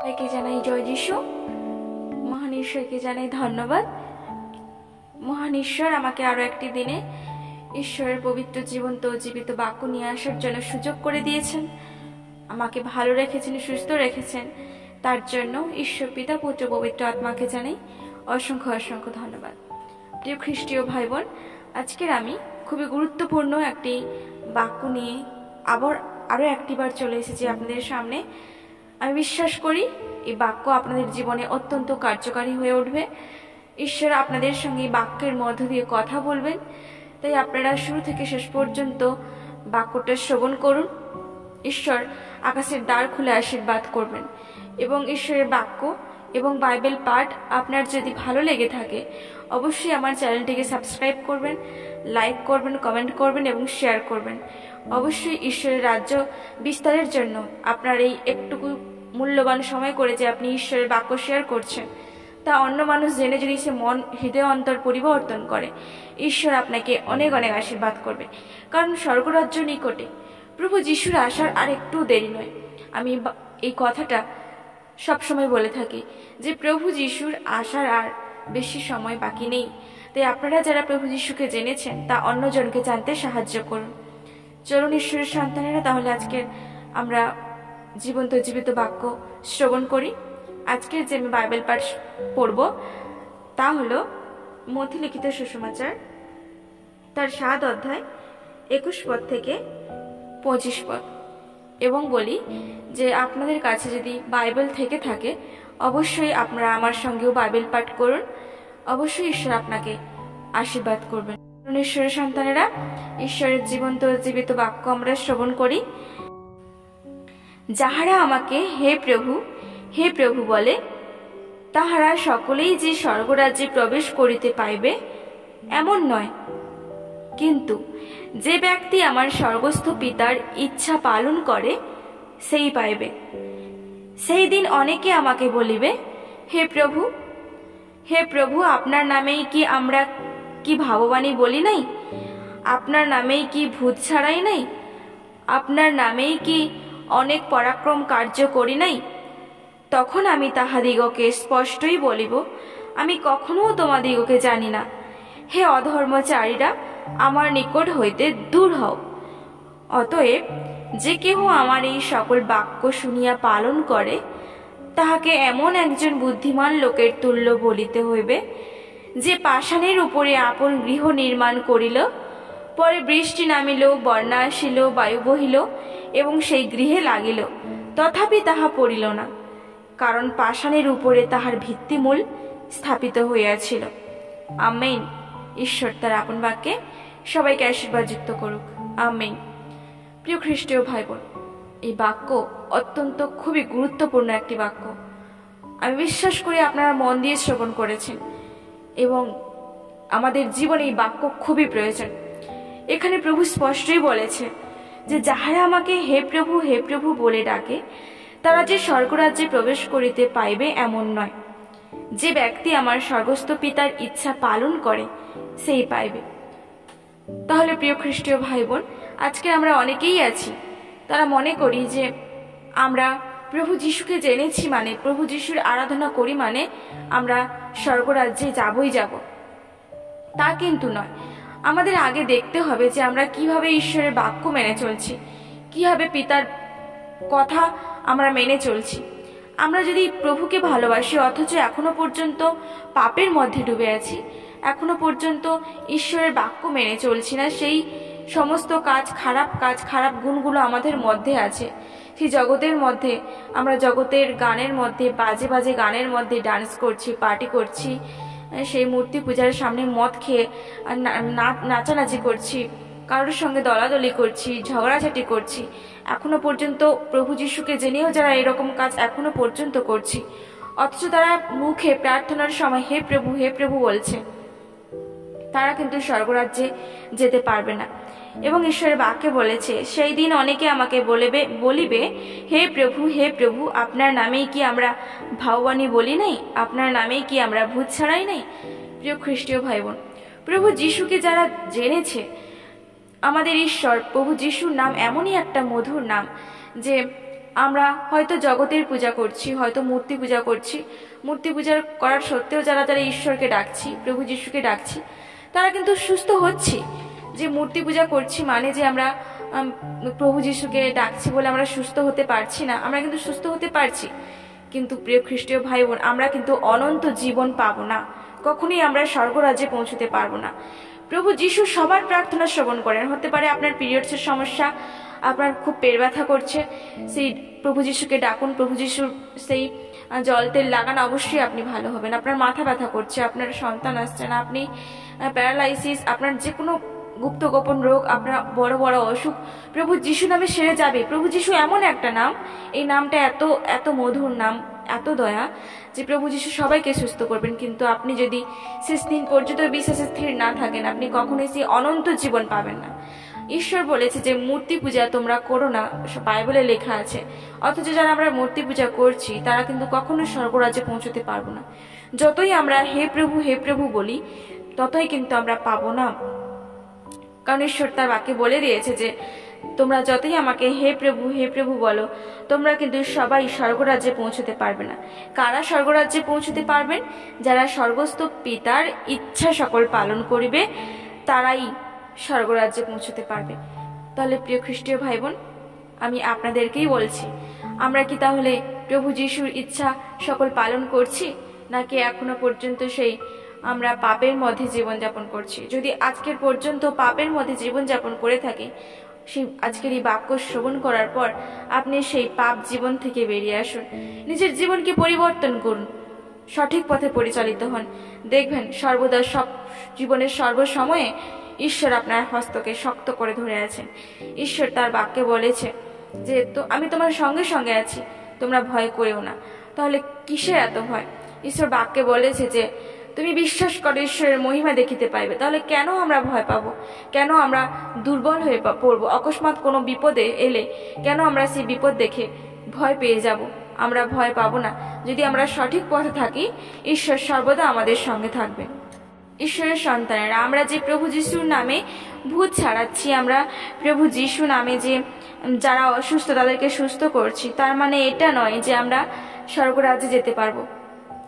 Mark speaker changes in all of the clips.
Speaker 1: সবাইকে জানাই জয় যিশু। মহান ঈশ্বরকে জানাই ধন্যবাদ। মহান ঈশ্বর আমাকে আরো একটি দিনে ঈশ্বরের পবিত্র জীবন্ত ও জীবিত বাক্য নিয়ে আসার জন্য সুযোগ করে দিয়েছেন। আমাকে ভালো রেখেছেন, সুস্থ রেখেছেন। তার জন্য ঈশ্বর পিতা, পুত্র, পবিত্র আত্মাকে জানাই অসংখ্য অসংখ্য ধন্যবাদ। প্রিয় খ্রিস্টীয় ভাই বোন, আজকের আমি খুবই গুরুত্বপূর্ণ একটি বাক্য নিয়ে আরো একটিবার চলে এসেছি আপনাদের সামনে। আমি বিশ্বাস করি এই বাক্য আপনাদের জীবনে অত্যন্ত কার্যকারী হয়ে উঠবে। ঈশ্বর আপনাদের সঙ্গে বাক্যের মধ্য দিয়ে কথা বলবেন। তাই আপনারা শুরু থেকে শেষ পর্যন্ত বাক্যটা শ্রবণ করুন। ঈশ্বর আকাশের দ্বার খুলে আশীর্বাদ করবেন। এবং ঈশ্বরের বাক্য এবং বাইবেল পাঠ আপনার যদি ভালো লেগে থাকে, অবশ্যই আমার চ্যানেলটিকে সাবস্ক্রাইব করবেন, লাইক করবেন, কমেন্ট করবেন এবং শেয়ার করবেন। অবশ্যই ঈশ্বরের রাজ্য বিস্তারের জন্য আপনার এই একটুকু মূল্যবান সময় করে যে আপনি ঈশ্বরের বাক্য শেয়ার করছেন, তা অন্য মানুষ জেনে যদি সে মন, হৃদয়, অন্তর পরিবর্তন করে, ঈশ্বর আপনাকে অনেক অনেক আশীর্বাদ করবে। কারণ স্বর্গরাজ্য নিকটে, প্রভু যিশুর আসার আর একটু দেরি নয়। আমি এই কথাটা সবসময় বলে থাকি যে প্রভু যিশুর আসার আর বেশি সময় বাকি নেই। তাই আপনারা যারা প্রভু যিশুকে জেনেছেন তা অন্যজনকে জানতে সাহায্য করুন। চলুন ঈশ্বরের সন্তানেরা, তাহলে আজকের আমরা জীবন্ত জীবিত বাক্য শ্রবণ করি। আজকের যে আমি বাইবেল পাঠ পড়ব তা হলো মথি লিখিত সুসমাচার, তার 7 অধ্যায় 21 পদ থেকে 25 পদ। এবং বলি যে আপনাদের কাছে যদি বাইবেল থেকে থাকে, অবশ্যই আপনারা আমার সঙ্গেও বাইবেল পাঠ করুন। অবশ্যই ঈশ্বর আপনাকে আশীর্বাদ করবেন। ঈশ্বরের সন্তানেরা, ঈশ্বরের জীবন্ত জীবিত বাক্য আমরা শ্রবণ করি। যাহারা আমাকে হে প্রভু বলে, তাহারা সকলেই যে স্বর্গরাজ্যে প্রবেশ করিতে পাইবে এমন নয়, কিন্তু যে ব্যক্তি আমার স্বর্গস্থ পিতার ইচ্ছা পালন করে সেই পাইবে। সেই দিন অনেকে আমাকে বলিবে, হে প্রভু, আপনার নামেই কি আমরা কি ভাববাণী বলি নাই? আপনার নামেই কি ভূত ছাড়াই নাই? আপনার নামেই কি অনেক পরাক্রম কার্য করি নাই? তখন আমি তাহাদিগকে স্পষ্টই বলিব, আমি কখনো তোমাদিগকে জানি না। হে অধর্মচারীরা, আমার নিকট হইতে দূর হও। অতএব যে কেহ আমার এই সকল বাক্য শুনিয়া পালন করে, তাহাকে এমন একজন বুদ্ধিমান লোকের তুল্য বলিতে হইবে, যে পাষাণের উপরে আপন গৃহ নির্মাণ করিল। পরে বৃষ্টি নামিল, বন্যা আসিল, বায়ু বহিল এবং সেই গৃহে লাগিল, তথাপি তাহা পড়িল না, কারণ পাষাণের উপরে তাহার ভিত্তিমূল স্থাপিত হইয়াছিল। আমেন। ঈশ্বর তার আপন বাক্যে সবাইকে আশীর্বাদ যুক্ত করুক। আমেন। প্রিয় খ্রিস্টীয় ভাই বোন, এই বাক্য অত্যন্ত খুবই গুরুত্বপূর্ণ একটি বাক্য। আমি বিশ্বাস করি আপনারা মন দিয়ে শ্রবণ করেছেন এবং আমাদের জীবনে এই বাক্য খুবই প্রয়োজন। এখানে প্রভু স্পষ্টই বলেছে যে যাহারা আমাকে হে প্রভু বলে ডাকে, তারা যে স্বর্গরাজ্যে প্রবেশ করিতে পাইবে এমন নয়, যে ব্যক্তি আমার স্বর্গস্থ পিতার ইচ্ছা পালন করে সেই পাইবে। তাহলে প্রিয় খ্রিস্টীয় ভাই বোন, আজকে আমরা অনেকেই আছি তারা মনে করি যে আমরা প্রভু যিশুকে জেনেছি মানে, প্রভু যিশুর আরাধনা করি মানে আমরা স্বর্গরাজ্যে যাবই যাব। তা কিন্তু নয়। আমাদের আগে দেখতে হবে যে আমরা কিভাবে ঈশ্বরের বাক্য মেনে চলছি, কিভাবে পিতার কথা আমরা মেনে চলছি। আমরা যদি প্রভুকে ভালোবাসি অথচ এখনো পর্যন্ত পাপের মধ্যে ডুবে আছি, এখনো পর্যন্ত ঈশ্বরের বাক্য মেনে চলছি না, সেই সমস্ত খারাপ গুণগুলো আমাদের মধ্যে আছে, সেই জগতের মধ্যে আমরা জগতের গানের মধ্যে, বাজে বাজে গানের মধ্যে ডান্স করছি, পার্টি করছি, সেই মূর্তি পূজার সামনে মদ খেয়ে নাচানাচি করছি, কারোর সঙ্গে দলাদলি করছি, ঝগড়াঝাটি করছি। এখনো পর্যন্ত প্রভু যিশুকে জেনেও যারা এরকম কাজ এখনো পর্যন্ত করছি, অথচ তারা মুখে প্রার্থনার সময় হে প্রভু বলছে, তারা কিন্তু স্বর্গরাজ্যে যেতে পারবে না। এবং ঈশ্বরের বাক্যে বলেছে, সেই দিন অনেকে আমাকে বলিবে, হে প্রভু, আপনার নামেই কি আমরা ভাববাণী বলি নাই? আপনার নামেই কি আমরা ভূত ছাড়াই নাই? প্রিয় খ্রিস্টীয় ভাই বোন, প্রভু যিশুকে যারা জেনেছে, আমাদের ঈশ্বর প্রভু যিশুর নাম এমনই একটা মধুর নাম যে আমরা হয়তো জগতের পূজা করছি, হয়তো মূর্তি পূজা করছি, মূর্তি পূজা করার সত্ত্বেও যারা যারা ঈশ্বরকে ডাকছি, প্রভু যিশুকে ডাকছি, তারা কিন্তু সুস্থ হচ্ছি। যে মূর্তি পূজা করছি মানে যে আমরা প্রভু যিশুকে ডাকছি বলে আমরা সুস্থ হতে পারছি না, আমরা কিন্তু সুস্থ হতে পারছি। কিন্তু প্রিয় খ্রিস্টীয় ভাই বোন, আমরা কিন্তু অনন্ত জীবন পাবো না, কখনোই আমরা স্বর্গরাজ্যে পৌঁছতে পারবো না। প্রভু যিশু সবার প্রার্থনা শ্রবণ করেন। হতে পারে আপনার পিরিয়ডসের সমস্যা, আপনার খুব পেট ব্যথা করছে, সেই প্রভু যিশুকে ডাকুন, প্রভু যিশুর সেই জল তেল লাগান, অবশ্যই আপনি ভালো হবেন। আপনার মাথা ব্যথা করছে, আপনার সন্তান আসছে না, আপনি প্যারালাইসিস, আপনার যে কোনো গুপ্ত গোপন রোগ, আপনার বড় বড় অসুখ প্রভু যিশু নামে সেরে যাবে। প্রভু যিশু এমন একটা নাম, এই নামটা এত এত মধুর নাম, এত দয়া, যে প্রভু যিশু সবাইকে সুস্থ করবেন। কিন্তু আপনি যদি শেষ দিন পর্যন্ত বিশ্বাসে স্থির না থাকেন, আপনি কখনোই সেই অনন্ত জীবন পাবেন না। ঈশ্বর বলেছে যে মূর্তি পূজা তোমরা করো না, বাইবেলে লেখা আছে। অথচ যারা আমরা মূর্তি পূজা করছি তারা কিন্তু কখনো স্বর্গরাজ্যে পৌঁছতে পারবো না। যতই আমরা হে প্রভু বলি, ততই কিন্তু আমরা পাবো না। কারণ ঈশ্বর তার বাক্যে বলে দিয়েছে যে তোমরা যতই আমাকে হে প্রভু বলো, তোমরা কিন্তু সবাই স্বর্গরাজ্যে পৌঁছতে পারবে না। কারা স্বর্গরাজ্যে পৌঁছতে পারবেন? যারা স্বর্গস্থ পিতার ইচ্ছা সকল পালন করিবে, তারাই স্বর্গরাজ্যে পৌঁছতে পারবে। তাহলে প্রিয় খ্রিস্টীয় ভাই বোন, আমি আপনাদেরকেই বলছি, আমরা কি তাহলে প্রভু যিশুর ইচ্ছা সকল পালন করছি, নাকি এখনো পর্যন্ত সেই আমরা পাপের মধ্যে জীবনযাপন করছি? যদি আজকের পর্যন্ত পাপের মধ্যে জীবনযাপন করে থাকি, সেই আজকের এই বাক্য শ্রবণ করার পর আপনি সেই পাপ জীবন থেকে বেরিয়ে আসুন, নিজের জীবনকে পরিবর্তন করুন, সঠিক পথে পরিচালিত হন। দেখবেন সর্বদা সব জীবনের সর্বসময়ে ঈশ্বর আপনার হস্তকে শক্ত করে ধরে আছেন। ঈশ্বর তার বাক্যে বলেছে যে আমি তোমার সঙ্গে সঙ্গে আছি, তোমরা ভয় করিও না। তাহলে কিসের এত ভয়? ঈশ্বর বাক্যে বলেছে যে তুমি বিশ্বাস করো, ঈশ্বরের মহিমা দেখিতে পাইবে। তাহলে কেন আমরা ভয় পাবো? কেন আমরা দুর্বল হয়ে পড়বো? অকস্মাৎ কোনো বিপদে এলে কেন আমরা সেই বিপদ দেখে ভয় পেয়ে যাব? আমরা ভয় পাবো না। যদি আমরা সঠিক পথে থাকি, ঈশ্বর সর্বদা আমাদের সঙ্গে থাকবে। ঈশ্বরের সন্তানেরা, আমরা যে প্রভু যিশুর নামে ভূত ছাড়াচ্ছি, আমরা প্রভু যিশু নামে যে যারা অসুস্থ তাদেরকে সুস্থ করছি, তার মানে এটা নয় যে আমরা স্বর্গরাজ্যে যেতে পারবো।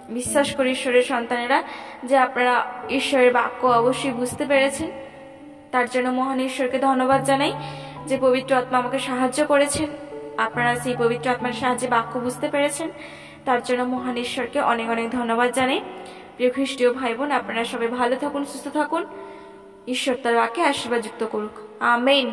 Speaker 1: বিশ্বাস করি ঈশ্বরের সন্তানেরা যে আপনারা ঈশ্বরের বাক্য অবশ্যই বুঝতে পেরেছেন। তার জন্য মহান ঈশ্বরকে ধন্যবাদ জানাই যে পবিত্র আত্মা আমাকে সাহায্য করেছেন। আপনারা সেই পবিত্র আত্মার সাহায্যে বাক্য বুঝতে পেরেছেন, তার জন্য মহান ঈশ্বরকে অনেক অনেক ধন্যবাদ জানাই। প্রিয় খ্রিস্টীয় ভাই বোন, আপনারা সবাই ভালো থাকুন, সুস্থ থাকুন। ঈশ্বর তার বাক্যে আশীর্বাদ যুক্ত করুক। আমেন।